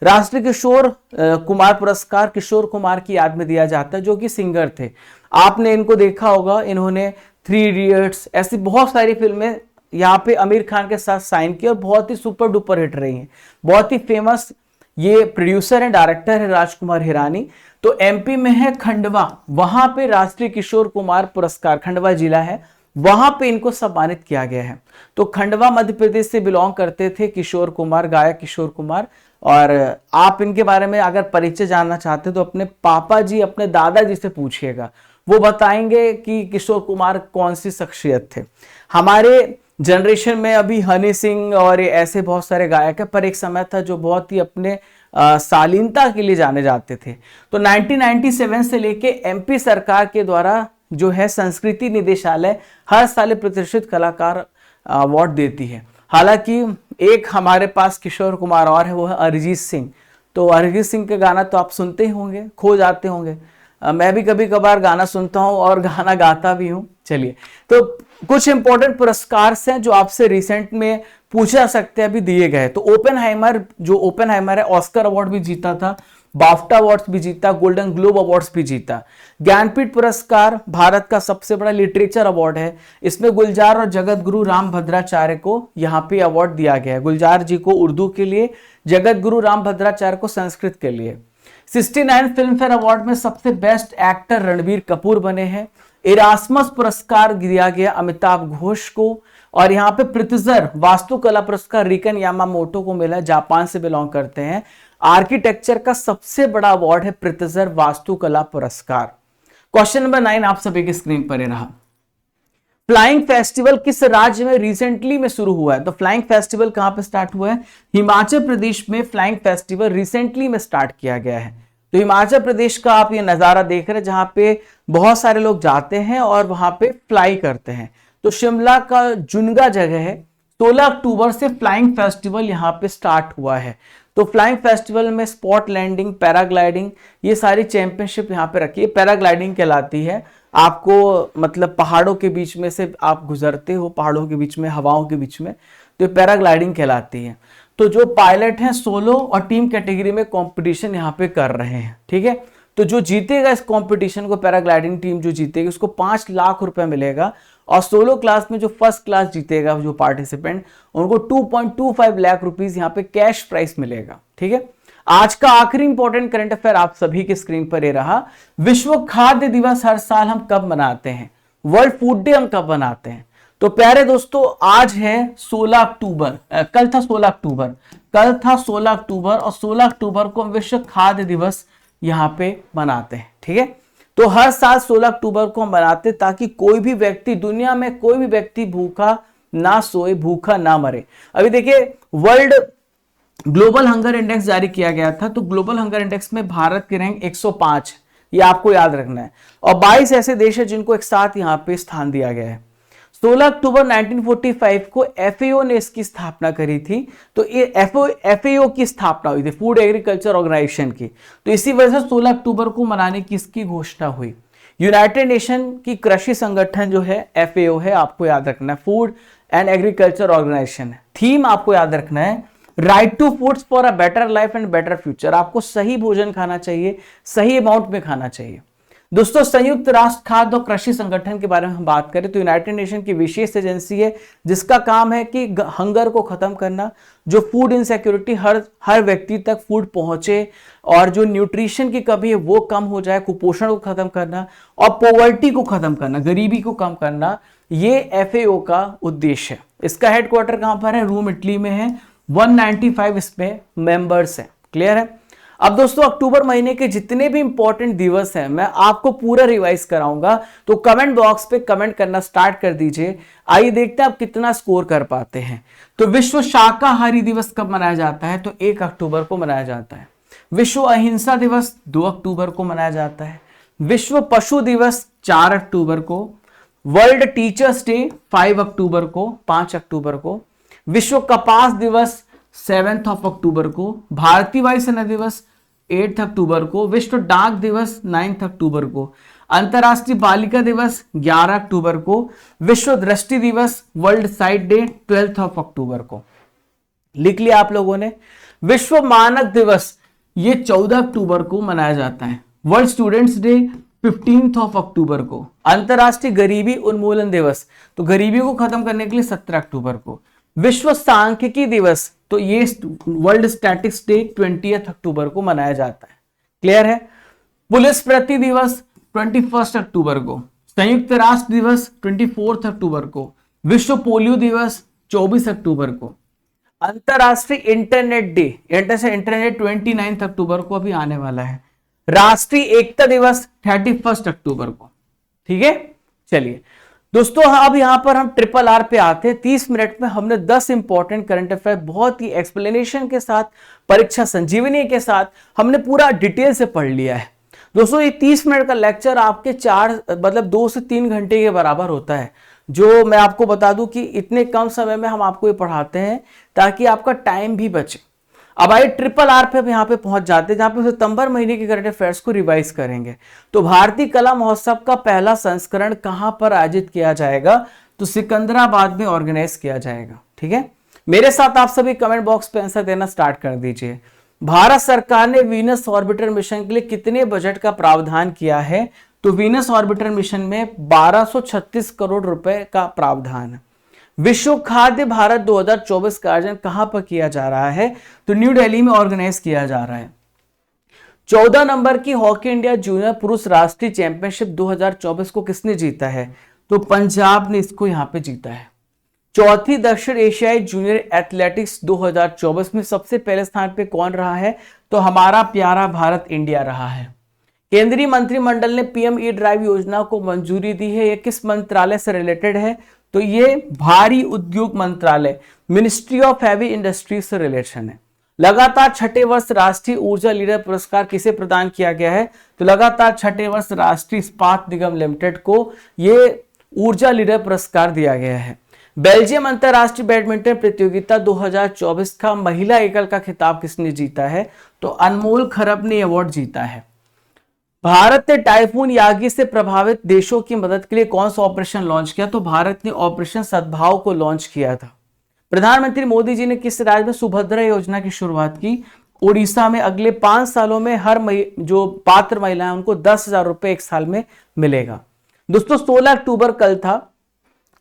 राष्ट्रीय किशोर कुमार पुरस्कार किशोर कुमार की याद में दिया जाता है जो कि सिंगर थे। आपने इनको देखा होगा, इन्होंने 3 इडियट्स ऐसी बहुत सारी फिल्में यहाँ पे आमिर खान के साथ साइन की और बहुत ही सुपर डुपर हिट रही हैं। बहुत ही फेमस ये प्रोड्यूसर है, डायरेक्टर है राजकुमार हिरानी। तो एमपी में है खंडवा, वहां पे राष्ट्रीय किशोर कुमार पुरस्कार, खंडवा जिला है, वहां पे इनको सम्मानित किया गया है। तो खंडवा मध्य प्रदेश से बिलोंग करते थे किशोर कुमार, गायक किशोर कुमार। और आप इनके बारे में अगर परिचय जानना चाहते हैं तो अपने पापा जी, अपने दादाजी से पूछिएगा, वो बताएंगे कि किशोर कुमार कौन सी शख्सियत थे। हमारे जनरेशन में अभी हनी सिंह और ऐसे बहुत सारे गायक हैं, पर एक समय था जो बहुत ही अपने शालीनता के लिए जाने जाते थे। तो 1997 से लेके एमपी सरकार के द्वारा जो है संस्कृति निदेशालय हर साल प्रतिष्ठित कलाकार अवार्ड देती है। हालांकि एक हमारे पास किशोर कुमार और है, वो है अरिजीत सिंह। तो अरिजीत सिंह के गाना तो आप सुनते ही होंगे, खो जाते होंगे। मैं भी कभी कभार गाना सुनता हूं और गाना गाता भी हूं। चलिए, तो कुछ इंपॉर्टेंट पुरस्कार हैं जो आपसे रिसेंट में पूछा सकते हैं, अभी दिए गए। तो ओपेनहाइमर, जो ओपेनहाइमर है, ऑस्कर अवार्ड भी जीता था, बाफ्टा अवार्ड्स भी जीता, गोल्डन ग्लोब अवार्ड्स भी जीता। ज्ञानपीठ पुरस्कार भारत का सबसे बड़ा लिटरेचर अवार्ड है। इसमें गुलजार और जगत गुरु राम भद्राचार्य को यहाँ पे अवार्ड दिया गया है। गुलजार जी को उर्दू के लिए, जगत गुरु राम भद्राचार्य को संस्कृत के लिए। 69 फिल्म फेयर अवार्ड में सबसे बेस्ट एक्टर रणबीर कपूर बने हैं। इरास्मस पुरस्कार दिया गया अमिताभ घोष को। और यहाँ पे प्रित्जर वास्तुकला पुरस्कार रिकन यामामोटो को मिला, जापान से बिलोंग करते हैं। आर्किटेक्चर का सबसे बड़ा अवार्ड है प्रित्जर वास्तुकला पुरस्कार। क्वेश्चन नंबर 9 आप सभी की स्क्रीन पर रहा। फ्लाइंग फेस्टिवल किस राज्य में रिसेंटली में शुरू हुआ है? तो फ्लाइंग फेस्टिवल कहां पे स्टार्ट हुआ है? हिमाचल प्रदेश में फ्लाइंग फेस्टिवल रिसेंटली में स्टार्ट किया गया है। तो हिमाचल प्रदेश का आप ये नजारा देख रहे हैं जहां पे बहुत सारे लोग जाते हैं और वहां पे फ्लाई करते हैं। तो शिमला का जुनगा जगह है, 16 अक्टूबर से फ्लाइंग फेस्टिवल यहाँ पे स्टार्ट हुआ है। तो फ्लाइंग फेस्टिवल में स्पॉट लैंडिंग, पैराग्लाइडिंग, ये सारी चैंपियनशिप यहाँ पे रखी है। पैराग्लाइडिंग कहलाती है, आपको मतलब पहाड़ों के बीच में से आप गुजरते हो, पहाड़ों के बीच में, हवाओं के बीच में, तो ये पैराग्लाइडिंग कहलाती है। तो जो पायलट हैं सोलो और टीम कैटेगरी में कंपटीशन यहाँ पे कर रहे हैं, ठीक है। तो जो जीतेगा इस कंपटीशन को, पैराग्लाइडिंग टीम जो जीतेगी उसको 5 लाख रुपए मिलेगा। और सोलो क्लास में जो फर्स्ट क्लास जीतेगा जो पार्टिसिपेंट, उनको 2.25 लाख रुपीस यहाँ पे कैश प्राइस मिलेगा, ठीक है। आज का आखिरी इंपॉर्टेंट करंट अफेयर आप सभी की स्क्रीन पर ये रहा। विश्व खाद्य दिवस हर साल हम कब मनाते हैं? वर्ल्ड फूड डे हम कब मनाते हैं? तो प्यारे दोस्तों, आज है 16 अक्टूबर, कल था 16 अक्टूबर, कल था 16 अक्टूबर, और 16 अक्टूबर को हम विश्व खाद्य दिवस यहाँ पे मनाते हैं, ठीक है। तो हर साल 16 अक्टूबर को हम मनाते ताकि कोई भी व्यक्ति, दुनिया में कोई भी व्यक्ति भूखा ना सोए, भूखा ना मरे। अभी देखिए, वर्ल्ड ग्लोबल हंगर इंडेक्स जारी किया गया था, तो ग्लोबल हंगर इंडेक्स में भारत की रैंक 105, ये आपको याद रखना है। और 22 ऐसे देश है जिनको एक साथ यहाँ पे स्थान दिया गया है। 16 अक्टूबर 1945 को एफएओ ने इसकी स्थापना करी थी। तो ये एफएओ की स्थापना हुई थी, फूड एग्रीकल्चर ऑर्गेनाइजेशन की। तो इसी वजह से 16 अक्टूबर को मनाने की इसकी घोषणा हुई। यूनाइटेड नेशन की कृषि संगठन जो है एफएओ है, आपको याद रखना है, food and agriculture organisation. Theme आपको याद रखना है, right to foods for a better life and better future. आपको सही भोजन खाना चाहिए, सही अमाउंट में खाना चाहिए। दोस्तों, संयुक्त राष्ट्र खाद्य और कृषि संगठन के बारे में हम बात करें तो यूनाइटेड नेशन की विशेष एजेंसी है जिसका काम है कि हंगर को खत्म करना, जो फूड इनसिक्योरिटी, हर व्यक्ति तक फूड पहुंचे, और जो न्यूट्रिशन की कमी है वो कम हो जाए, कुपोषण को खत्म करना और पॉवर्टी को खत्म करना, गरीबी को कम करना, ये एफएओ का उद्देश्य है। इसका हेडक्वार्टर कहां पर है? रोम, इटली में है। 195 इसमें मेंबर्स हैं। क्लियर है? अब दोस्तों, अक्टूबर महीने के जितने भी इंपॉर्टेंट दिवस हैं मैं आपको पूरा रिवाइज कराऊंगा, तो कमेंट बॉक्स पे कमेंट करना स्टार्ट कर दीजिए। आइए देखते हैं आप कितना स्कोर कर पाते हैं। तो विश्व शाकाहारी दिवस कब मनाया जाता है? तो 1 अक्टूबर को मनाया जाता है। विश्व अहिंसा दिवस 2 अक्टूबर को मनाया जाता है। विश्व पशु दिवस 4 अक्टूबर को। वर्ल्ड टीचर्स डे 5 अक्टूबर को, 5 अक्टूबर को। विश्व कपास दिवस 7 अक्टूबर को। भारतीय वायुसेना दिवस 8 अक्टूबर को। विश्व डाक दिवस 9 अक्टूबर को। अंतरराष्ट्रीय बालिका दिवस 11 अक्टूबर को। विश्व दृष्टि दिवस, वर्ल्ड साइट डे 12 अक्टूबर को। लिख लिया आप लोगों ने। विश्व मानक दिवस ये 14 अक्टूबर को मनाया जाता है। वर्ल्ड स्टूडेंट्स डे 15 अक्टूबर को। अंतरराष्ट्रीय गरीबी उन्मूलन दिवस, तो गरीबी को खत्म करने के लिए 17 अक्टूबर को। विश्व सांख्यिकी दिवस, तो ये वर्ल्ड स्टैटिक्स डे 20 अक्टूबर को मनाया जाता है। क्लियर है? पुलिस स्मृति दिवस 21 अक्टूबर को। संयुक्त राष्ट्र दिवस 24 अक्टूबर को, विश्व पोलियो दिवस 24 अक्टूबर को, अंतरराष्ट्रीय इंटरनेट डे, इंटरनेट 29 अक्टूबर को अभी आने वाला है, राष्ट्रीय एकता दिवस 31 अक्टूबर को। ठीक है, चलिए दोस्तों, अब यहां पर हम ट्रिपल आर पे आते हैं। 30 मिनट में हमने 10 इंपॉर्टेंट करंट अफेयर बहुत ही एक्सप्लेनेशन के साथ, परीक्षा संजीवनी के साथ हमने पूरा डिटेल से पढ़ लिया है। दोस्तों ये 30 मिनट का लेक्चर आपके 2 से 3 घंटे के बराबर होता है, जो मैं आपको बता दूं कि इतने कम समय में हम आपको ये पढ़ाते हैं ताकि आपका टाइम भी बचे। अब आइए ट्रिपल आर पे यहाँ पे पहुंच जाते हैं, जहां पे सितंबर महीने के करंट अफेयर्स को रिवाइज करेंगे। तो भारतीय कला महोत्सव का पहला संस्करण कहां पर आयोजित किया जाएगा? तो सिकंदराबाद में ऑर्गेनाइज किया जाएगा। ठीक है, मेरे साथ आप सभी कमेंट बॉक्स पे आंसर देना स्टार्ट कर दीजिए। भारत सरकार ने वीनस ऑर्बिटर मिशन के लिए कितने बजट का प्रावधान किया है? तो वीनस ऑर्बिटर मिशन में 1236 करोड़ रुपए का प्रावधान है। विश्व खाद्य भारत 2024 का आयोजन कहां पर किया जा रहा है? तो न्यू दिल्ली में ऑर्गेनाइज किया जा रहा है। 14 नंबर की हॉकी इंडिया जूनियर पुरुष राष्ट्रीय चैंपियनशिप 2024 को किसने जीता है? तो पंजाब ने इसको यहां पे जीता है। चौथी दक्षिण एशियाई जूनियर एथलेटिक्स 2024 में सबसे पहले स्थान पे कौन रहा है? तो हमारा प्यारा भारत इंडिया रहा है। केंद्रीय मंत्रिमंडल ने पीएम ई ड्राइव योजना को मंजूरी दी है। यह किस मंत्रालय से रिलेटेड है? तो ये भारी उद्योग मंत्रालय, मिनिस्ट्री ऑफ हैवी इंडस्ट्रीज से रिलेशन है। लगातार छठे वर्ष राष्ट्रीय ऊर्जा लीडर पुरस्कार किसे प्रदान किया गया है? तो लगातार छठे वर्ष राष्ट्रीय इस्पात निगम लिमिटेड को ये ऊर्जा लीडर पुरस्कार दिया गया है। बेल्जियम अंतरराष्ट्रीय बैडमिंटन प्रतियोगिता 2024 का महिला एकल का खिताब किसने जीता है? तो अनमोल खरब ने अवार्ड जीता है। भारत ने टाइफून यागी से प्रभावित देशों की मदद के लिए कौन सा ऑपरेशन लॉन्च किया? तो भारत ने ऑपरेशन सद्भाव को लॉन्च किया था। प्रधानमंत्री मोदी जी ने किस राज्य में सुभद्रा योजना की शुरुआत की? उड़ीसा में। अगले 5 सालों में हर जो पात्र महिलाएं उनको 10,000 रुपए एक साल में मिलेगा। दोस्तों 16 अक्टूबर कल था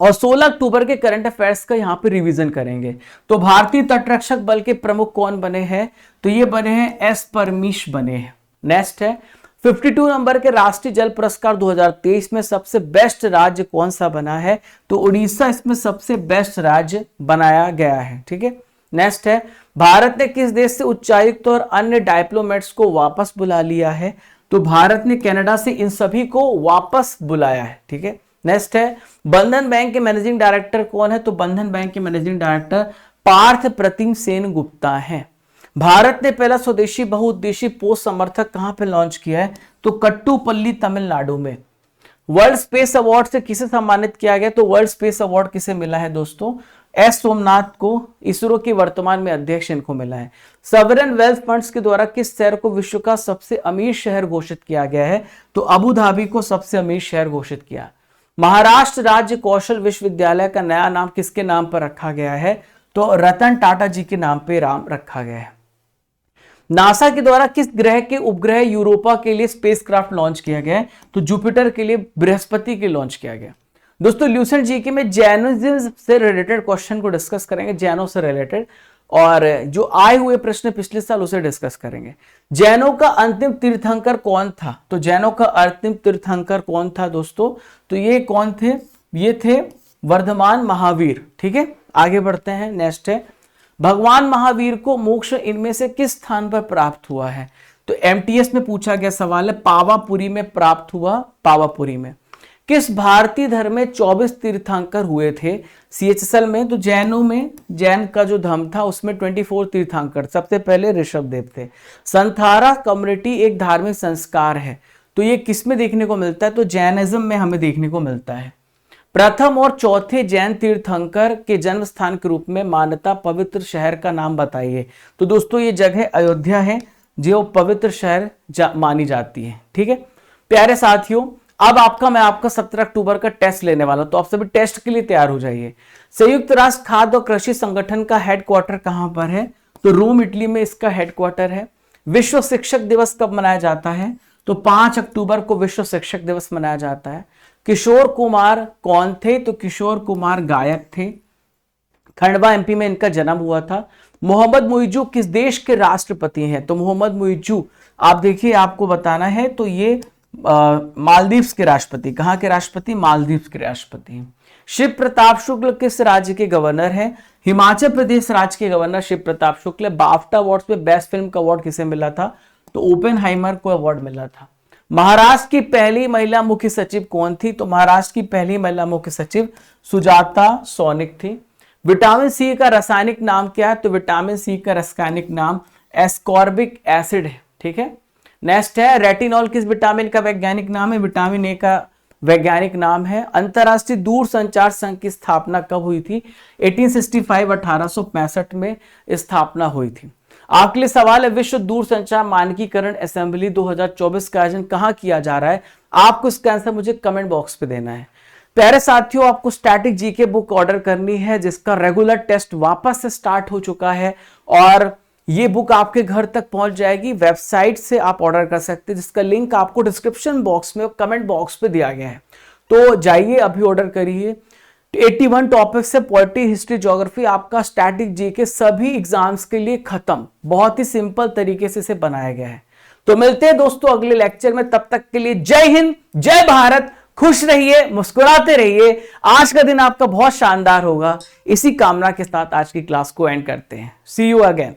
और 16 अक्टूबर के करंट अफेयर्स का यहां पे रिवीजन करेंगे। तो भारतीय तटरक्षक बल के प्रमुख कौन बने हैं? तो ये बने हैं एस परमीश बने हैं। नेक्स्ट है 52 नंबर के राष्ट्रीय जल पुरस्कार 2023 में सबसे बेस्ट राज्य कौन सा बना है? तो उड़ीसा इसमें सबसे बेस्ट राज्य बनाया गया है। ठीक है, नेक्स्ट है भारत ने किस देश से उच्चायुक्त और अन्य डिप्लोमेट्स को वापस बुला लिया है? तो भारत ने कनाडा से इन सभी को वापस बुलाया है। ठीक है, नेक्स्ट है बंधन बैंक के मैनेजिंग डायरेक्टर कौन है? तो बंधन बैंक के मैनेजिंग डायरेक्टर पार्थ प्रतिम सेन गुप्ता है। भारत ने पहला स्वदेशी बहुउद्देशीय पोस्ट समर्थक कहां पे लॉन्च किया है? तो कट्टुपल्ली तमिलनाडु में। वर्ल्ड स्पेस अवार्ड से किसे सम्मानित किया गया? तो वर्ल्ड स्पेस अवार्ड किसे मिला है दोस्तों? एस सोमनाथ को, इसरो के वर्तमान में अध्यक्ष इनको मिला है। सॉवरेन वेल्थ फंड्स के द्वारा किस शहर को विश्व का सबसे अमीर शहर घोषित किया गया है? तो अबू धाबी को सबसे अमीर शहर घोषित किया। महाराष्ट्र राज्य कौशल विश्वविद्यालय का नया नाम किसके नाम पर रखा गया है? तो रतन टाटा जी के नाम पे नाम रखा गया है। नासा के द्वारा किस ग्रह के उपग्रह यूरोपा के लिए स्पेसक्राफ्ट लॉन्च किया गया है? तो जुपिटर के लिए बृहस्पति के लॉन्च किया गया। दोस्तों ल्यूसेंट जीके में जैनिज्म से रिलेटेड क्वेश्चन को डिस्कस करेंगे, जैनों से रिलेटेड, और जो आए हुए प्रश्न पिछले साल उसे डिस्कस करेंगे। जैनों का अंतिम तीर्थंकर कौन था? तो जैनों का अंतिम तीर्थंकर कौन था दोस्तों? तो ये कौन थे? ये थे वर्धमान महावीर। ठीक है, आगे बढ़ते हैं। नेक्स्ट है भगवान महावीर को मोक्ष इनमें से किस स्थान पर प्राप्त हुआ है? तो एमटीएस में पूछा गया सवाल है, पावापुरी में प्राप्त हुआ। पावापुरी में। किस भारतीय धर्म में 24 तीर्थंकर हुए थे? सीएचएसएल में। तो जैनों में, जैन का जो धर्म था उसमें 24 तीर्थंकर, सबसे पहले ऋषभदेव थे। संथारा कम्युनिटी एक धार्मिक संस्कार है, तो ये किस में देखने को मिलता है? तो जैनिज्म में हमें देखने को मिलता है। प्रथम और चौथे जैन तीर्थंकर के जन्म स्थान के रूप में मान्यता पवित्र शहर का नाम बताइए। तो दोस्तों ये जगह अयोध्या है, जो पवित्र शहर मानी जाती है। ठीक है प्यारे साथियों, अब मैं आपका 17 अक्टूबर का टेस्ट लेने वाला हूं, तो आप सभी टेस्ट के लिए तैयार हो जाइए। संयुक्त राष्ट्र खाद्य और कृषि संगठन का हेडक्वार्टर कहां पर है? तो रोम इटली में इसका हेडक्वार्टर है। विश्व शिक्षक दिवस कब मनाया जाता है? तो 5 अक्टूबर को विश्व शिक्षक दिवस मनाया जाता है। किशोर कुमार कौन थे? तो किशोर कुमार गायक थे। खंडवा एमपी में इनका जन्म हुआ था। मोहम्मद मुइजू किस देश के राष्ट्रपति हैं? तो मोहम्मद मुइजू आप देखिए, आपको बताना है, तो ये मालदीव्स के राष्ट्रपति, कहां के राष्ट्रपति? मालदीव्स के राष्ट्रपति। शिव प्रताप शुक्ल किस राज्य के गवर्नर हैं? हिमाचल प्रदेश राज्य के governor Shiv Pratap Shukla. BAFTA awards में बेस्ट फिल्म का अवार्ड किसे मिला था? तो ओपेनहाइमर को अवार्ड मिला था। महाराष्ट्र की पहली महिला मुख्य सचिव कौन थी? तो महाराष्ट्र की पहली महिला मुख्य सचिव सुजाता सौनिक थी। विटामिन सी का रासायनिक नाम क्या है? तो विटामिन सी का रासायनिक नाम एस्कॉर्बिक एसिड है। ठीक है। नेक्स्ट है, रेटिनॉल किस विटामिन का वैज्ञानिक नाम है? विटामिन ए का वैज्ञानिक नाम है। अंतरराष्ट्रीय दूरसंचार संघ की स्थापना कब हुई थी? 1865 1865 में स्थापना हुई थी। आपके लिए सवाल है, विश्व दूरसंचार मानकीकरण असेंबली 2024 का आयोजन कहां किया जा रहा है? आपको इसका आंसर मुझे कमेंट बॉक्स पे देना है। प्यारे साथियों, आपको स्टैटिक जीके बुक ऑर्डर करनी है जिसका रेगुलर टेस्ट वापस से स्टार्ट हो चुका है और ये बुक आपके घर तक पहुंच जाएगी। वेबसाइट से आप ऑर्डर कर सकते हैं जिसका लिंक आपको डिस्क्रिप्शन बॉक्स में और कमेंट बॉक्स पे दिया गया है। तो जाइए अभी ऑर्डर करिए। 81 टॉपिक्स है, पॉलिटी, हिस्ट्री, ज्योग्राफी। आपका स्टैटिक जीके सभी एग्जाम्स के लिए खत्म, बहुत ही सिंपल तरीके से इसे बनाया गया है। तो मिलते हैं दोस्तों अगले लेक्चर में, तब तक के लिए जय हिंद, जय भारत, खुश रहिए, मुस्कुराते रहिए। आज का दिन आपका बहुत शानदार होगा। इसी कामना के साथ आज की क्लास को एंड करते हैं। सी यू अगेन।